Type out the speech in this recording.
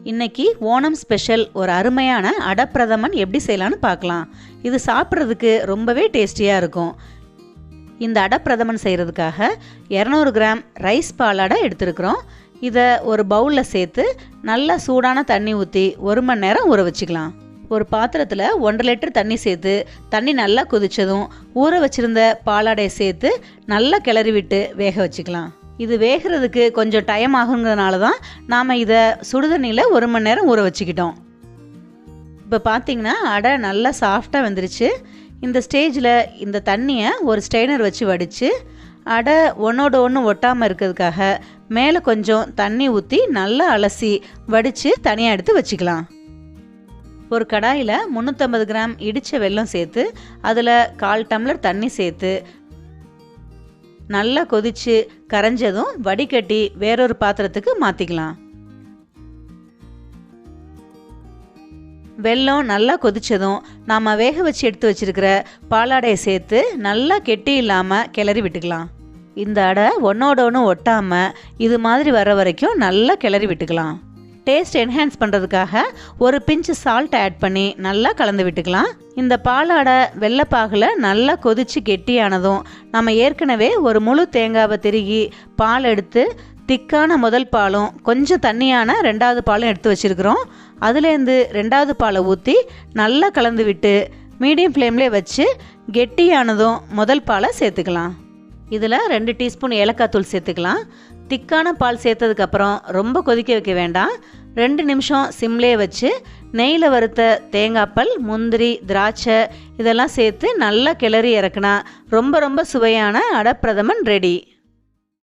இன்னைக்கு ஓணம் ஸ்பெஷல் ஒரு அருமையான அடப்பிரதமன் எப்படி செய்யலான்னு பார்க்கலாம். இது சாப்பிட்றதுக்கு ரொம்பவே டேஸ்டியாக இருக்கும். இந்த அடப்பிரதமன் செய்கிறதுக்காக 200 கிராம் ரைஸ் பாலாடை எடுத்துருக்குறோம். இதை ஒரு பவுலில் சேர்த்து நல்லா சூடான தண்ணி ஊற்றி 1 மணி நேரம் ஊற வச்சுக்கலாம். ஒரு பாத்திரத்தில் 1.5 லிட்டர் தண்ணி சேர்த்து தண்ணி நல்லா கொதித்ததும் ஊற வச்சுருந்த பாலாடையை சேர்த்து நல்லா கிளறி விட்டு வேக வச்சுக்கலாம். இது வேகிறதுக்கு கொஞ்சம் டைம் ஆகுங்கிறதுனால தான் நாம் இதை சுடுதண்ணியில் 1 மணி நேரம் ஊற வச்சுக்கிட்டோம். இப்போ பார்த்திங்கன்னா அடை நல்லா சாஃப்டாக வெந்துருச்சு. இந்த ஸ்டேஜில் இந்த தண்ணியை ஒரு ஸ்ட்ரெயினர் வச்சு வடித்து அடை ஒன்றோட ஒன்று ஒட்டாமல் இருக்கிறதுக்காக மேலே கொஞ்சம் தண்ணி ஊற்றி நல்லா அலசி வடித்து தனியாக எடுத்து வச்சுக்கலாம். ஒரு கடாயில் 350 கிராம் இடித்த வெல்லம் சேர்த்து அதில் 1/4 டம்ளர் தண்ணி சேர்த்து நல்லா கொதித்து கரைஞ்சதும் வடிகட்டி வேறொரு பாத்திரத்துக்கு மாற்றிக்கலாம். வெல்லம் நல்லா கொதித்ததும் நாம் வேக வச்சு எடுத்து வச்சுருக்கிற பாலாடையை சேர்த்து நல்லா கெட்டி இல்லாமல் கிளறி விட்டுக்கலாம். இந்த அடை ஒன்றோட ஒன்று ஒட்டாமல் இது மாதிரி வர வரைக்கும் நல்லா கிளறி விட்டுக்கலாம். டேஸ்ட் என்ஹான்ஸ் பண்ணுறதுக்காக ஒரு பிஞ்சு சால்ட் ஆட் பண்ணி நல்லா கலந்து விட்டுக்கலாம். இந்த பாலாடை வெள்ளைப்பாகில் நல்லா கொதித்து கெட்டியானதும் நம்ம ஏற்கனவே ஒரு முழு தேங்காவை திருகி பால் எடுத்து திக்கான முதல் பாலும் கொஞ்சம் தண்ணியான 2வது பாலும் எடுத்து வச்சுருக்கிறோம். அதுலேருந்து 2வது பாலை ஊற்றி நல்லா கலந்து விட்டு மீடியம் ஃப்ளேம்லேயே வச்சு கெட்டியானதும் முதல் பாலை சேர்த்துக்கலாம். இதில் 2 டீஸ்பூன் ஏலக்காய் தூள் சேர்த்துக்கலாம். திக்கான பால் சேர்த்ததுக்கப்புறம் ரொம்ப கொதிக்க வைக்க வேண்டாம். 2 நிமிஷம் சிம்லேயே வச்சு நெய்யில் வறுத்த தேங்காய்பால், முந்திரி, திராட்சை இதெல்லாம் சேர்த்து நல்லா கிளறி இறக்குனா ரொம்ப சுவையான அடப்பிரதமன் ரெடி.